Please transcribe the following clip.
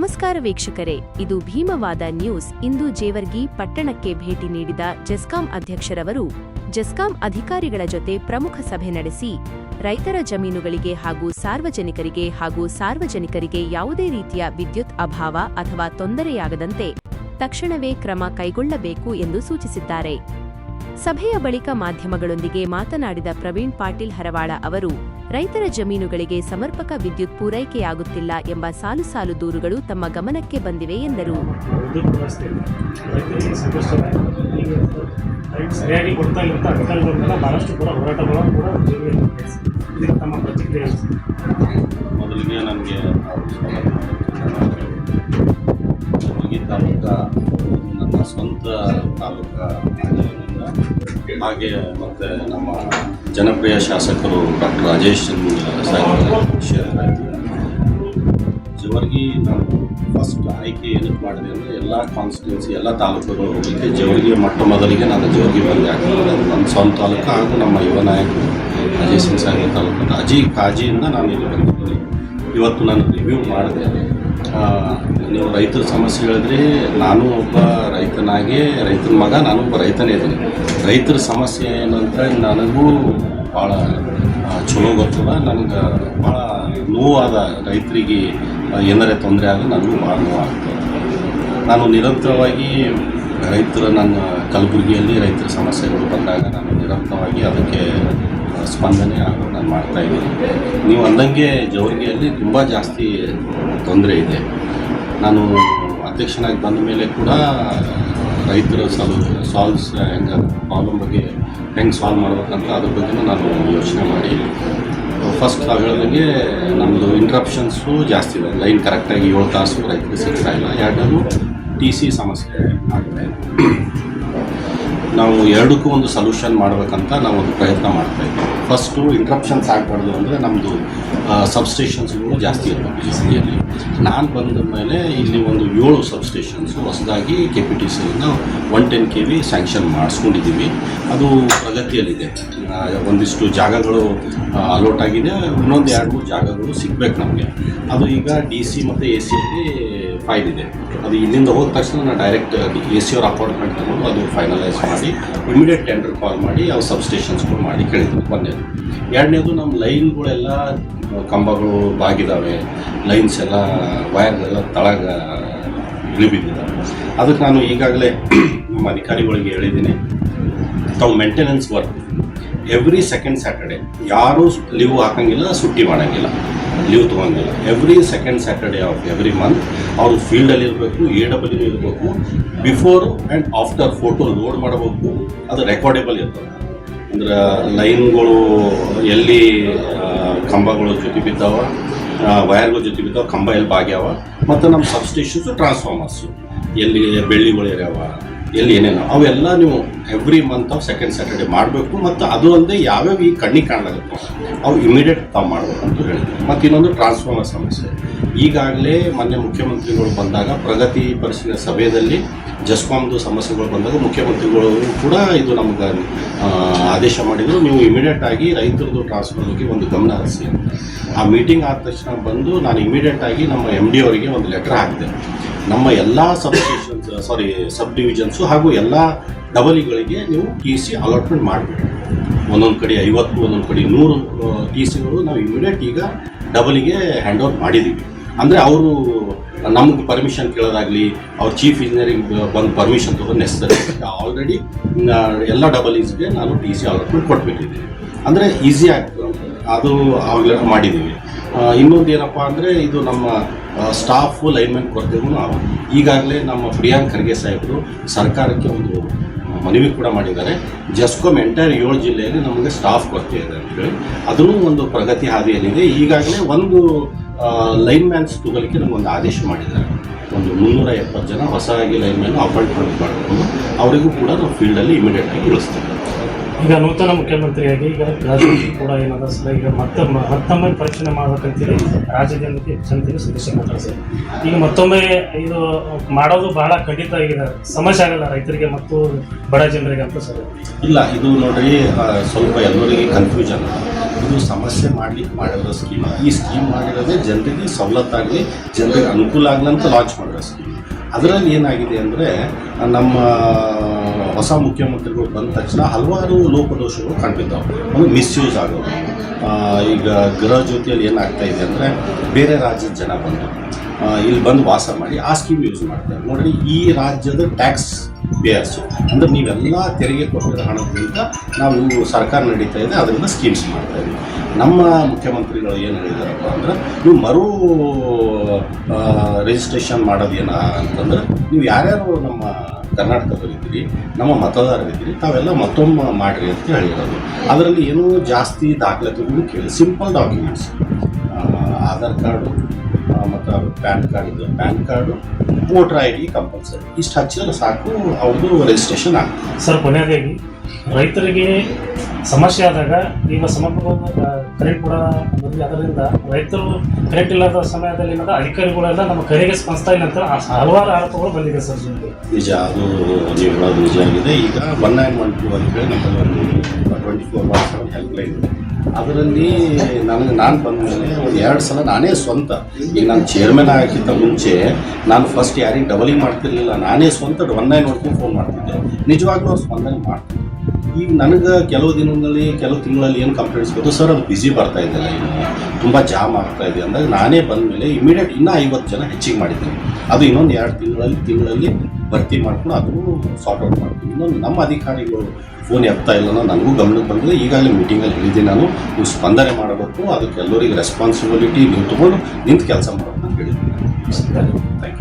ನಮಸ್ಕಾರ ವೀಕ್ಷಕರೇ, ಇದು ಭೀಮವಾದ ನ್ಯೂಸ್. ಇಂದು ಜೇವರ್ಗಿ ಪಟ್ಟಣಕ್ಕೆ ಭೇಟಿ ನೀಡಿದ ಜೆಸ್ಕಾಂ ಅಧ್ಯಕ್ಷರವರು ಜೆಸ್ಕಾಂ ಅಧಿಕಾರಿಗಳ ಜೊತೆ ಪ್ರಮುಖ ಸಭೆ ನಡೆಸಿ ರೈತರ ಜಮೀನುಗಳಿಗೆ ಹಾಗೂ ಸಾರ್ವಜನಿಕರಿಗೆ ಯಾವುದೇ ರೀತಿಯ ವಿದ್ಯುತ್ ಅಭಾವ ಅಥವಾ ತೊಂದರೆಯಾಗದಂತೆ ತಕ್ಷಣವೇ ಕ್ರಮ ಕೈಗೊಳ್ಳಬೇಕು ಎಂದು ಸೂಚಿಸಿದ್ದಾರೆ. ಸಭೆಯ ಬಳಿಕ ಮಾಧ್ಯಮಗಳೊಂದಿಗೆ ಮಾತನಾಡಿದ ಪ್ರವೀಣ್ ಪಾಟೀಲ್ ಹರವಾಳ ಅವರು, ರೈತರ ಜಮೀನುಗಳಿಗೆ ಸಮರ್ಪಕ ವಿದ್ಯುತ್ ಪೂರೈಕೆಯಾಗುತ್ತಿಲ್ಲ ಎಂಬ ಸಾಲು ದೂರುಗಳು ತಮ್ಮ ಗಮನಕ್ಕೆ ಬಂದಿವೆ ಎಂದರು. ಸರಿಯಾಗಿ ಕೊಡ್ತಾ ಇಲ್ಲ ಅಧಿಕಾರಿಗಳಿಂದ ಬಹಳಷ್ಟು ಕೂಡ ಹೋರಾಟಗಳು ಕೂಡ ತಮ್ಮ ಪ್ರತಿಕ್ರಿಯೆ. ಮೊದಲಿಗೆ ನನಗೆ ತಾಲೂಕಾ ನನ್ನ ಸ್ವಂತ ತಾಲೂಕಾ ಆಗಿರೋದ್ರಿಂದ, ಹಾಗೆ ಮತ್ತು ನಮ್ಮ ಜನಪ್ರಿಯ ಶಾಸಕರು ಡಾಕ್ಟರ್ ರಾಜೇಶ್ ಜೇವರ್ಗಿ ನಾನು ಫಸ್ಟ್ ಆಯ್ಕೆ ಏನಕ್ಕೆ ಮಾಡಿದೆ ಅಂದರೆ ಎಲ್ಲ ಕಾನ್ಸ್ಟಿಟ್ಯೂನ್ಸಿ ಎಲ್ಲ ತಾಲೂಕುಗಳು ಹೋಗಲಿಕ್ಕೆ ಜೇವರ್ಗಿ ಮೊದಲಿಗೆ ನಾನು ಜೇವರ್ಗಿ ಬಂದು ಹಾಕಿದ್ದೆ. ನನ್ನ ಸ್ವಂತ ತಾಲೂಕು ಹಾಗೂ ನಮ್ಮ ಯುವ ನಾಯಕರು ಅಜಯ್ ಸಿಂಗ್ ಸಾಗರ್ ತಾಲೂಕು ಕಾಜಿಯಿಂದ ನಾನು ಇಲ್ಲಿ ಬಂದಿದ್ದೀನಿ. ಇವತ್ತು ನಾನು ರಿವ್ಯೂ ಮಾಡಿದೆ. ನೀವು ರೈತರ ಸಮಸ್ಯೆ ಹೇಳಿದ್ರೆ, ನಾನು ಒಬ್ಬ ರೈತನಾಗಿ ರೈತನ ಮಗ, ನಾನೊಬ್ಬ ರೈತನೇ ಇದ್ದೀನಿ. ರೈತರ ಸಮಸ್ಯೆ ಏನಂತ ನನಗೂ ಭಾಳ ಚಲೋ ಗೊತ್ತದ. ನನಗೆ ಭಾಳ ನೋವಾದ, ರೈತರಿಗೆ ಏನಾರೇ ತೊಂದರೆ ಆಗ ನನಗೂ ಭಾಳ ನೋವಾಗ್ತದೆ. ನಾನು ನಿರಂತರವಾಗಿ ನನ್ನ ಕಲಬುರಗಿಯಲ್ಲಿ ರೈತರ ಸಮಸ್ಯೆಗಳು ಬಂದಾಗ ನಾನು ನಿರಂತರವಾಗಿ ಅದಕ್ಕೆ ಸ್ಪಂದನೆ ಹಾಗೂ ನಾನು ಮಾಡ್ತಾಯಿದ್ದೀನಿ. ನೀವು ಅಂದಂಗೆ ಜೇವರ್ಗಿಯಲ್ಲಿ ತುಂಬ ಜಾಸ್ತಿ ತೊಂದರೆ ಇದೆ. ನಾನು ಅಧ್ಯಕ್ಷನಾಗಿ ಬಂದ ಮೇಲೆ ಕೂಡ ರೈತರ ಹೆಂಗೆ ಪ್ರಾಬ್ಲಮ್ ಬಗ್ಗೆ ಹೆಂಗೆ ಸಾಲ್ವ್ ಮಾಡ್ಬೇಕಂತ ಅದ್ರ ಬಗ್ಗೆನೂ ನಾನು ಯೋಚನೆ ಮಾಡಿ, ಫಸ್ಟ್ ನಾವು ಹೇಳಿದಂಗೆ ನಮ್ಮದು ಇಂಟ್ರಪ್ಷನ್ಸು ಜಾಸ್ತಿ ಇದೆ. ಲೈನ್ ಕರೆಕ್ಟಾಗಿ 7 ತಾಸು ರೈತರಿಗೆ ಸಿಗ್ತಾ ಇಲ್ಲ. ಎರಡನ್ನೂ TC ಸಮಸ್ಯೆ ಆಗ್ತಾಯಿದೆ. ನಾವು ಎರಡಕ್ಕೂ ಒಂದು ಸೊಲ್ಯೂಷನ್ ಮಾಡಬೇಕಂತ ನಾವು ಒಂದು ಪ್ರಯತ್ನ ಮಾಡ್ತಾಯಿದ್ದೀವಿ. ಫಸ್ಟು ಇಂಟ್ರಪ್ಷನ್ಸ್ ಆಗಬಾರ್ದು ಅಂದರೆ ನಮ್ಮದು ಸಬ್ಸ್ಟೇಷನ್ಸ್ಗಳು ಜಾಸ್ತಿ ಇರಬೇಕು ಈ ಸಿಟಿಯಲ್ಲಿ. ನಾನು ಬಂದ ಮೇಲೆ ಇಲ್ಲಿ ಒಂದು 7 ಸಬ್ಸ್ಟೇಷನ್ಸು ಹೊಸದಾಗಿ KPTCಯಿಂದ 110 kV ಸ್ಯಾಂಕ್ಷನ್ ಮಾಡಿಸ್ಕೊಂಡಿದ್ದೀವಿ. ಅದು ಪ್ರಗತಿಯಲ್ಲಿದೆ. ಒಂದಿಷ್ಟು ಜಾಗಗಳು ಅಲೋಟ್ ಆಗಿದೆ. ಇನ್ನೊಂದು 2-3 ಜಾಗಗಳು ಸಿಗಬೇಕು ನಮಗೆ. ಅದು ಈಗ DC ಮತ್ತು ACಯಲ್ಲಿ ಫೈಲ್ ಇದೆ. ಅದು ಇಲ್ಲಿಂದ ಹೋದ ತಕ್ಷಣ ನಾನು ಡೈರೆಕ್ಟ್ AC ಅವ್ರ ಅಪಾಯಿಂಟ್ಮೆಂಟ್ ತಗೊಂಡು ಅದು ಫೈನಲೈಸ್ ಮಾಡಿ ಇಮಿಡಿಯೇಟ್ ಟೆಂಡರ್ ಕಾಲ್ ಮಾಡಿ ಯಾವ ಸಬ್ಸ್ಟೇಷನ್ಸ್ಗಳು ಮಾಡಿ ಕೇಳಿದ್ವಿ. ಒಂದೇದು. ಎರಡನೇದು, ನಮ್ಮ ಲೈನ್ಗಳೆಲ್ಲ ಕಂಬಗಳು ಬಾಗಿದ್ದಾವೆ, ಲೈನ್ಸ್ ಎಲ್ಲ ವೈರ್ಗಳೆಲ್ಲ ತಳಗ ಇಳಿಬಿದ್ದಿದ್ದಾವೆ. ಅದಕ್ಕೆ ನಾನು ಈಗಾಗಲೇ ನಮ್ಮ ಅಧಿಕಾರಿಗಳಿಗೆ ಹೇಳಿದ್ದೀನಿ, ತಾವು maintenance work every second Saturday ಯಾರೂ ಲೀವ್ ಹಾಕೋಂಗಿಲ್ಲ, ಸುಟ್ಟಿ ಮಾಡೋಂಗಿಲ್ಲ, ಲೀವ್ ತೊಗೊಂಗಿಲ್ಲ. Every second Saturday of every month ಅವರು ಫೀಲ್ಡಲ್ಲಿ ಇರಬೇಕು, AW ಇರಬೇಕು. Before and after photo load ಮಾಡಬೇಕು. ಅದು ರೆಕಾರ್ಡೇಬಲ್ ಇರ್ತದೆ. ಅಂದ್ರೆ ಲೈನ್ಗಳು ಎಲ್ಲಿ ಕಂಬಗಳು ಜೊತೆ ಬಿದ್ದಾವ, ವೈರ್ಗಳ ಜೊತೆ ಬಿದ್ದಾವ, ಕಂಬ ಎಲ್ಲಿ ಬಾಗ್ಯಾವ, ಮತ್ತು ನಮ್ಮ ಸಬ್ಸ್ಟೇಷನ್ಸು ಟ್ರಾನ್ಸ್ಫಾರ್ಮರ್ಸು ಎಲ್ಲಿ ಬೆಳ್ಳಿಗಳು ಇರ್ಯಾವ, ಎಲ್ಲಿ ಏನೇನೋ ಅವೆಲ್ಲ ನೀವು every month of second Saturday ಮಾಡಬೇಕು. ಮತ್ತು ಅದು ಅಲ್ಲದೆ ಯಾವ್ಯಾವ ಈ ಕಣ್ಣಿಗೆ ಕಾಣಲಾಗುತ್ತೆ ಅವು ಇಮಿಡಿಯೇಟ್ ತಾವು ಮಾಡಬೇಕಂತ ಹೇಳಿದ್ವಿ. ಮತ್ತು ಇನ್ನೊಂದು ಟ್ರಾನ್ಸ್ಫಾರ್ಮರ್ ಸಮಸ್ಯೆ. ಈಗಾಗಲೇ ಮೊನ್ನೆ ಮುಖ್ಯಮಂತ್ರಿಗಳು ಬಂದಾಗ ಪ್ರಗತಿ ಪರಿಶೀಲನೆ ಸಭೆಯಲ್ಲಿ ಜೆಸ್ಕಾಮ್ದು ಸಮಸ್ಯೆಗಳು ಬಂದಾಗ ಮುಖ್ಯಮಂತ್ರಿಗಳು ಕೂಡ ಇದು ನಮ್ಗೆ ಆದೇಶ ಮಾಡಿದರು, ನೀವು ಇಮಿಡಿಯೇಟಾಗಿ ರೈತರದ್ದು ಟ್ರಾನ್ಸ್ಫಾರ್ಮರ್ಗೆ ಒಂದು ಗಮನ ಹರಿಸಿ. ಆ ಮೀಟಿಂಗ್ ಆದ ತಕ್ಷಣ ಬಂದು ನಾನು ಇಮಿಡಿಯೇಟಾಗಿ ನಮ್ಮ MD ಅವರಿಗೆ ಒಂದು ಲೆಟರ್ ಹಾಕಿದೆ. ನಮ್ಮ ಎಲ್ಲ ಸಬ್ ಡಿವಿಷನ್ಸು ಹಾಗೂ ಎಲ್ಲ ಡಬಲಿಗಳಿಗೆ ನೀವು TC ಅಲಾಟ್ಮೆಂಟ್ ಮಾಡಬೇಕು. ಒಂದೊಂದು ಕಡೆ 50, ಒಂದೊಂದು ಕಡೆ 100 TCಗಳು ನಾವು ಇಮಿಡಿಯೇಟ್ ಈಗ ಡಬಲಿಗೆ ಹ್ಯಾಂಡ್ ಓವರ್ ಮಾಡಿದ್ದೀವಿ. ಅಂದರೆ ಅವರು ನಮಗೆ ಪರ್ಮಿಷನ್ ಕೇಳೋದಾಗಲಿ, ಅವ್ರ ಚೀಫ್ ಇಂಜಿನಿಯರಿಂಗ್ ಬಂದು ಪರ್ಮಿಷನ್ ತೊಗೊಂಡು ನೆಸಸರಿ. ಆಲ್ರೆಡಿ ಎಲ್ಲ ಡಬಲೀಸ್ಗೆ ನಾನು TC ಅಲಾಟ್ಮೆಂಟ್ ಕೊಟ್ಬಿಟ್ಟಿದ್ದೀನಿ. ಅಂದರೆ ಈಸಿ ಆಗ್ತದೆ, ಅದು ಆವಾಗಲೇ ಮಾಡಿದ್ದೀವಿ. ಇನ್ನೊಂದು ಏನಪ್ಪ ಅಂದರೆ, ಇದು ನಮ್ಮ ಸ್ಟಾಫು ಲೈನ್ಮೆನ್ ಕೊರತೆಗೂ ನಾವು ಈಗಾಗಲೇ ನಮ್ಮ ಪ್ರಿಯಾಂಕ್ ಖರ್ಗೆ ಸಾಹೇಬರು ಸರ್ಕಾರಕ್ಕೆ ಒಂದು ಮನವಿ ಕೂಡ ಮಾಡಿದ್ದಾರೆ. ಜೆಸ್ಕಾಂ ಎಂಟೈರ್ 7 ಜಿಲ್ಲೆಯಲ್ಲಿ ನಮಗೆ ಸ್ಟಾಫ್ ಕೊರತೆ ಇದೆ ಅಂತೇಳಿ ಅದೂ ಒಂದು ಪ್ರಗತಿ ಹಾದಿಯಲ್ಲಿದೆ. ಈಗಾಗಲೇ ಒಂದು ಲೈನ್ಮ್ಯಾನ್ಸ್ ತಗೋಲಿಕ್ಕೆ ನಮಗೊಂದು ಆದೇಶ ಮಾಡಿದ್ದಾರೆ. ಒಂದು 370 ಜನ ಹೊಸದಾಗಿ ಲೈನ್ಮ್ಯಾನ್ ಅಪಾಯಿಂಟ್ಮೆಂಟ್ ಮಾಡಿಕೊಂಡು ಅವರಿಗೂ ಕೂಡ ನಾವು ಫೀಲ್ಡಲ್ಲಿ ಇಮಿಡಿಯೇಟಾಗಿ ಇಳಿಸ್ತೇವೆ. ಈಗ ನೂತನ ಮುಖ್ಯಮಂತ್ರಿಯಾಗಿ ಈಗ ರಾಜ್ಯದಲ್ಲಿ ಕೂಡ ಏನದ ಸರ್ ಈಗ ಮತ್ತೊಮ್ಮೆ ಪರೀಕ್ಷೆ ಮಾಡ್ಬೇಕಂತೇಳಿ ರಾಜ್ಯದಿಂದ ಜನತೆಗೆ ಸದಸ್ಯ ಕೊಡ್ತಾರೆ ಸರ್. ಈಗ ಮತ್ತೊಮ್ಮೆ ಇದು ಮಾಡೋದು ಬಹಳ ಖಂಡಿತ ಈಗ ಸಮಸ್ಯೆ ಆಗಲ್ಲ ರೈತರಿಗೆ ಮತ್ತು ಬಡ ಜನರಿಗೆ ಅಂತ ಸರ್. ಇಲ್ಲ, ಇದು ನೋಡ್ರಿ ಸ್ವಲ್ಪ ಎಲ್ಲರಿಗೆ ಕನ್ಫ್ಯೂಷನ್. ಇದು ಸಮಸ್ಯೆ ಮಾಡಲಿಕ್ಕೆ ಮಾಡಿರೋ ಸ್ಕೀಮ್. ಈ ಸ್ಕೀಮ್ ಮಾಡಿರೋದೇ ಜನರಿಗೆ ಸವಲತ್ತಾಗಲಿ, ಜನರಿಗೆ ಅನುಕೂಲ ಆಗಲಿ ಅಂತ ಲಾಂಚ್ ಮಾಡಿರೋ ಸ್ಕೀಮ್. ಅದರಲ್ಲಿ ಏನಾಗಿದೆ ಅಂದರೆ ನಮ್ಮ ಹೊಸ ಮುಖ್ಯಮಂತ್ರಿಗಳು ಬಂದ ತಕ್ಷಣ ಹಲವಾರು ಲೋಪದೋಷಗಳು ಕಂಡಿದ್ದಾವೆ. ಒಂದು ಮಿಸ್ಯೂಸ್ ಆಗೋದು. ಈಗ ಗೃಹ ಜ್ಯೋತಿಯಲ್ಲಿ ಏನಾಗ್ತಾ ಇದೆ ಅಂದರೆ ಬೇರೆ ರಾಜ್ಯದ ಜನ ಬಂದು ಇಲ್ಲಿ ಬಂದು ವಾಸ ಮಾಡಿ ಆ ಸ್ಕೀಮ್ ಯೂಸ್ ಮಾಡ್ತಾರೆ. ನೋಡಿರಿ, ಈ ರಾಜ್ಯದ ಟ್ಯಾಕ್ಸ್ ಬೇರ್ಸು ಅಂದರೆ ನೀವೆಲ್ಲ ತೆರಿಗೆ ಕೊಟ್ಟಿರೋ ಹಣದಿಂದ ನಾವು ಸರ್ಕಾರ ನಡೀತಾ ಇದೆ, ಅದರಿಂದ ಸ್ಕೀಮ್ಸ್ ಮಾಡ್ತಾ ಇದ್ದೀವಿ. ನಮ್ಮ ಮುಖ್ಯಮಂತ್ರಿಗಳು ಏನು ಹೇಳಿದಾರಪ್ಪ ಅಂದ್ರೆ, ನೀವು ಮರು ರಿಜಿಸ್ಟ್ರೇಷನ್ ಮಾಡೋದೇನ ಅಂತಂದ್ರೆ, ನೀವು ಯಾರ್ಯಾರು ನಮ್ಮ ಕರ್ನಾಟಕದಲ್ಲಿದ್ದೀರಿ, ನಮ್ಮ ಮತದಾರರಿದ್ದೀರಿ, ತಾವೆಲ್ಲ ಮತ್ತೊಮ್ಮೆ ಮಾಡಿರಿ ಅಂತ ಹೇಳಿರೋದು. ಅದರಲ್ಲಿ ಏನೂ ಜಾಸ್ತಿ ದಾಖಲಾತಿಗಳು ಕೇಳಿ, ಸಿಂಪಲ್ ಡಾಕ್ಯುಮೆಂಟ್ಸ್, ಆಧಾರ್ ಕಾರ್ಡು ಮತ್ತು PAN card, voter I D compulsory, ಇಷ್ಟು ಹಚ್ಚಿದ್ರೆ ಸಾಕು, ಅವ್ರದ್ದು ರಿಜಿಸ್ಟ್ರೇಷನ್ ಆಗ್ತದೆ. ಸರ್, ಕೊನೆಯದಾಗಿ ರೈತರಿಗೆ ಸಮಸ್ಯೆ ಆದಾಗ ಈಗ ಸಮರ್ಪಕ ಕರೆಂಟ್ ಕೂಡ ಬಂದಿದೆ. ಅದರಿಂದ ರೈತರು ಕರೆಂಟ್ ಇಲ್ಲದ ಸಮಯದಲ್ಲಿ ಏನಂದ್ರೆ ಅಧಿಕಾರಿಗಳೆಲ್ಲ ನಮ್ಮ ಕರೆಗೆ ಸ್ಪಂದಿಸ್ತಾ ಇಲ್ಲ ಅಂತ ಹಲವಾರು ಆರೋಪಗಳು ಬಂದಿದೆ ಸರ್. ನಿಜ, ಅದು ನೀವು ಹೇಳೋದು ನಿಜ ಆಗಿದೆ. ಈಗ 1912 ಅಂತ ಹೇಳಿ ನಮ್ಮಲ್ಲಿ ಒಂದು 24/7 ಹೆಲ್ಪ್ಲೈನ್ ಇದೆ. ಅದರಲ್ಲಿ ನಾನು ಬಂದ ಮೇಲೆ ಒಂದು 2 ಸಲ ನಾನೇ ಸ್ವಂತ, ಈಗ ನಾನು ಚೇರ್ಮನ್ ಆಗಿದ್ದ ಮುಂಚೆ ನಾನು ಫಸ್ಟ್ ಯಾರಿಗೆ ಡಬಲಿಂಗ್ ಮಾಡ್ತಿರ್ಲಿಲ್ಲ, ನಾನೇ ಸ್ವಂತ 1912 ಫೋನ್ ಮಾಡ್ತಿದ್ದೆ. ನಿಜವಾಗ್ಲೂ ಅವ್ರು ಸ್ಪಂದನೆ ಮಾಡ್ತಿದ್ದೆ. ಈಗ ನನಗೆ ಕೆಲವು ದಿನಗಳಲ್ಲಿ, ಕೆಲವು ತಿಂಗಳಲ್ಲಿ ಏನು ಕಂಪ್ಲೇಂಟ್ಸ್ ಗೊತ್ತು ಸರ್, ಅದು ಬಿಸಿ ಬರ್ತಾ ಇದೆಯಲ್ಲ, ಇನ್ನು ತುಂಬ ಜಾಮ್ ಆಗ್ತಾ ಇದೆ ಅಂದಾಗ ನಾನೇ ಬಂದ ಮೇಲೆ ಇಮಿಡಿಯೇಟ್ ಇನ್ನೂ 50 ಜನ ಹೆಚ್ಚಿಗೆ ಮಾಡಿದ್ದೀನಿ. ಅದು ಇನ್ನೊಂದು 2 ತಿಂಗಳಲ್ಲಿ ಭರ್ತಿ ಮಾಡ್ಕೊಂಡು ಅದನ್ನು ಸಾರ್ಟ್ ಔಟ್ ಮಾಡ್ತೀನಿ. ಇನ್ನೊಂದು ನಮ್ಮ ಅಧಿಕಾರಿಗಳು ಫೋನ್ ಎತ್ತಾ ಇಲ್ಲ, ನನಗೂ ಗಮನಕ್ಕೆ ಬಂದಿದೆ. ಈಗಾಗಲೇ ಮೀಟಿಂಗಲ್ಲಿ ಹೇಳಿದ್ದೀನಿ ನಾನು, ನೀವು ಸ್ಪಂದನೆ ಮಾಡಬೇಕು, ಅದಕ್ಕೆ ಎಲ್ಲರಿಗೆ ರೆಸ್ಪಾನ್ಸಿಬಿಲಿಟಿ ನೀವು ತೊಗೊಂಡು ನಿಂತು ಕೆಲಸ ಮಾಡಬೇಕು ಅಂತ ಹೇಳಿದ್ದೀನಿ. Thank you.